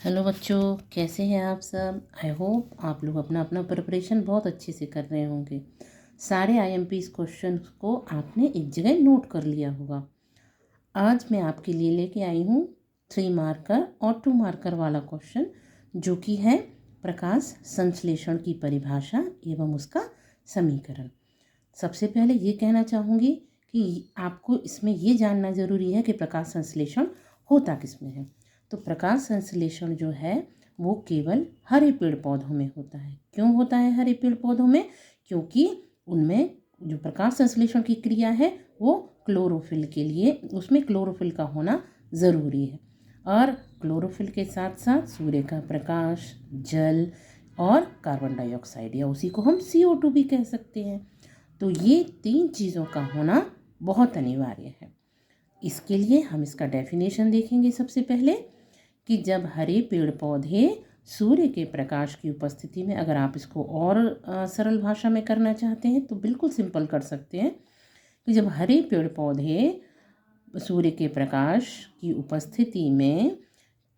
Hello बच्चों, कैसे हैं आप सब। आई होप आप लोग अपना अपना प्रिपरेशन बहुत अच्छे से कर रहे होंगे। सारे आईएमपी क्वेश्चन को आपने एक जगह नोट कर लिया होगा। आज मैं आपके लिए लेके आई हूँ 3 मार्कर और 2 मार्कर वाला क्वेश्चन, जो कि है प्रकाश संश्लेषण की परिभाषा एवं उसका समीकरण। सबसे पहले ये कहना चाहूँगी कि आपको इसमें ये जानना ज़रूरी है कि प्रकाश संश्लेषण होता किस में है। तो प्रकाश संश्लेषण जो है वो केवल हरे पेड़ पौधों में होता है। क्यों होता है हरे पेड़ पौधों में? क्योंकि उनमें जो प्रकाश संश्लेषण की क्रिया है वो क्लोरोफिल के लिए, उसमें क्लोरोफिल का होना ज़रूरी है। और क्लोरोफिल के साथ साथ सूर्य का प्रकाश, जल और कार्बन डाइऑक्साइड, या उसी को हम CO2 भी कह सकते हैं। तो ये 3 चीज़ों का होना बहुत अनिवार्य है। इसके लिए हम इसका डेफिनेशन देखेंगे सबसे पहले, कि जब हरे पेड़ पौधे सूर्य के प्रकाश की उपस्थिति में, अगर आप इसको और सरल भाषा में करना चाहते हैं तो बिल्कुल सिंपल कर सकते हैं, कि जब हरे पेड़ पौधे सूर्य के प्रकाश की उपस्थिति में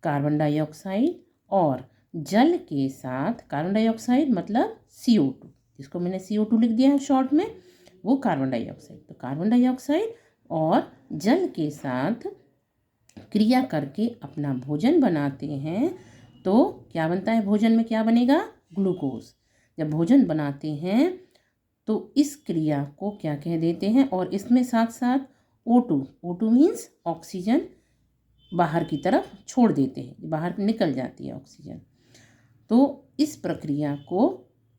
कार्बन डाइऑक्साइड और जल के साथ, कार्बन डाइऑक्साइड मतलब CO2, जिसको मैंने CO2 लिख दिया है शॉर्ट में, वो कार्बन डाइऑक्साइड। तो कार्बन डाइऑक्साइड और जल के साथ क्रिया करके अपना भोजन बनाते हैं, तो क्या बनता है भोजन में? क्या बनेगा? ग्लूकोज। जब भोजन बनाते हैं तो इस क्रिया को क्या कह देते हैं? और इसमें साथ साथ O2 मीन्स ऑक्सीजन बाहर की तरफ छोड़ देते हैं, बाहर निकल जाती है ऑक्सीजन। तो इस प्रक्रिया को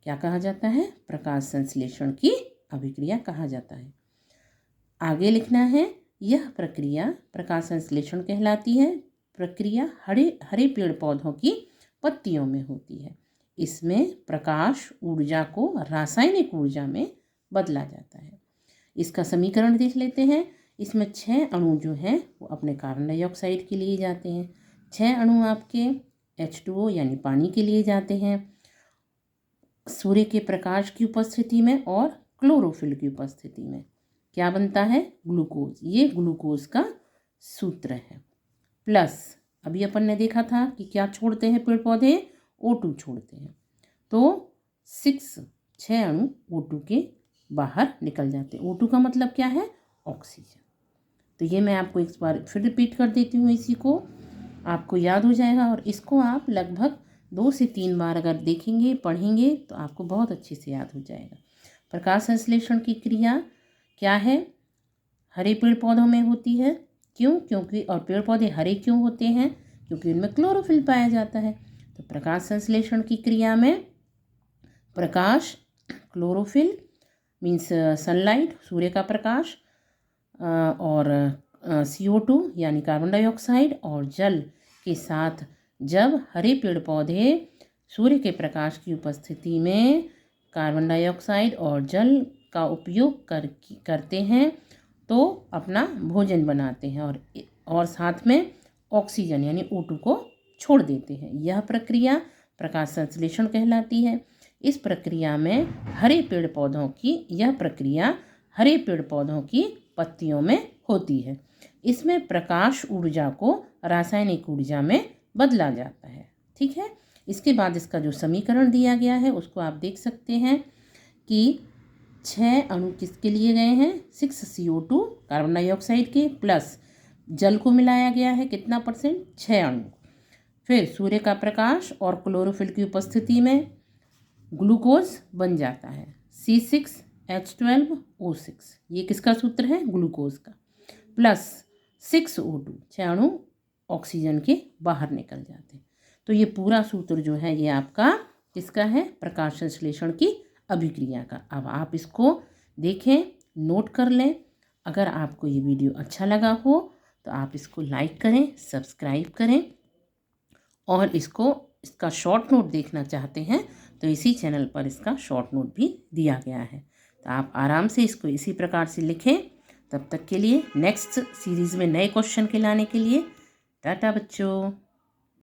क्या कहा जाता है? प्रकाश संश्लेषण की अभिक्रिया कहा जाता है। आगे लिखना है, यह प्रक्रिया प्रकाश संश्लेषण कहलाती है। प्रक्रिया हरे पेड़ पौधों की पत्तियों में होती है। इसमें प्रकाश ऊर्जा को रासायनिक ऊर्जा में बदला जाता है। इसका समीकरण देख लेते हैं। इसमें 6 अणु जो हैं वो अपने कार्बन डाइऑक्साइड के लिए जाते हैं, 6 अणु आपके H2O यानी पानी के लिए जाते हैं सूर्य के प्रकाश की उपस्थिति में और क्लोरोफिल की उपस्थिति में। क्या बनता है? ग्लूकोज। ये ग्लूकोज का सूत्र है। प्लस अभी अपन ने देखा था कि क्या छोड़ते हैं पेड़ पौधे? O2 छोड़ते हैं। तो 6 अणु O2 के बाहर निकल जाते हैं। O2 का मतलब क्या है? ऑक्सीजन। तो ये मैं आपको एक बार फिर रिपीट कर देती हूँ, इसी को आपको याद हो जाएगा। और इसको आप लगभग 2 से 3 बार अगर देखेंगे, पढ़ेंगे, तो आपको बहुत अच्छे से याद हो जाएगा। प्रकाश संश्लेषण की क्रिया क्या है? हरे पेड़ पौधों में होती है। क्यों? क्योंकि, और पेड़ पौधे हरे क्यों होते हैं? क्योंकि उनमें क्लोरोफिल पाया जाता है। तो प्रकाश संश्लेषण की क्रिया में प्रकाश, क्लोरोफिल मीन्स सनलाइट, सूर्य का प्रकाश, और CO2 यानी कार्बन डाइऑक्साइड और जल के साथ जब हरे पेड़ पौधे सूर्य के प्रकाश की उपस्थिति में कार्बन डाइऑक्साइड और जल का उपयोग करते हैं तो अपना भोजन बनाते हैं, और साथ में ऑक्सीजन यानी O2 को छोड़ देते हैं। यह प्रक्रिया प्रकाश संश्लेषण कहलाती है। इस प्रक्रिया में हरे पेड़ पौधों की पत्तियों में होती है। इसमें प्रकाश ऊर्जा को रासायनिक ऊर्जा में बदला जाता है। ठीक है। इसके बाद इसका जो समीकरण दिया गया है उसको आप देख सकते हैं कि 6 अणु किसके लिए गए हैं? 6 CO2 कार्बन डाइऑक्साइड के, प्लस जल को मिलाया गया है कितना %? 6 अणु। फिर सूर्य का प्रकाश और क्लोरोफिल की उपस्थिति में ग्लूकोज बन जाता है C6H12O6। ये किसका सूत्र है? ग्लूकोज का। प्लस 6O2, 6 अणु ऑक्सीजन के बाहर निकल जाते हैं। तो ये पूरा सूत्र जो है ये आपका किसका है? प्रकाश संश्लेषण की अभिक्रिया का। अब आप इसको देखें, नोट कर लें। अगर आपको ये वीडियो अच्छा लगा हो तो आप इसको लाइक करें, सब्सक्राइब करें, और इसका शॉर्ट नोट देखना चाहते हैं तो इसी चैनल पर इसका शॉर्ट नोट भी दिया गया है। तो आप आराम से इसको इसी प्रकार से लिखें। तब तक के लिए नेक्स्ट सीरीज़ में नए क्वेश्चन के लाने के लिए टाटा बच्चों।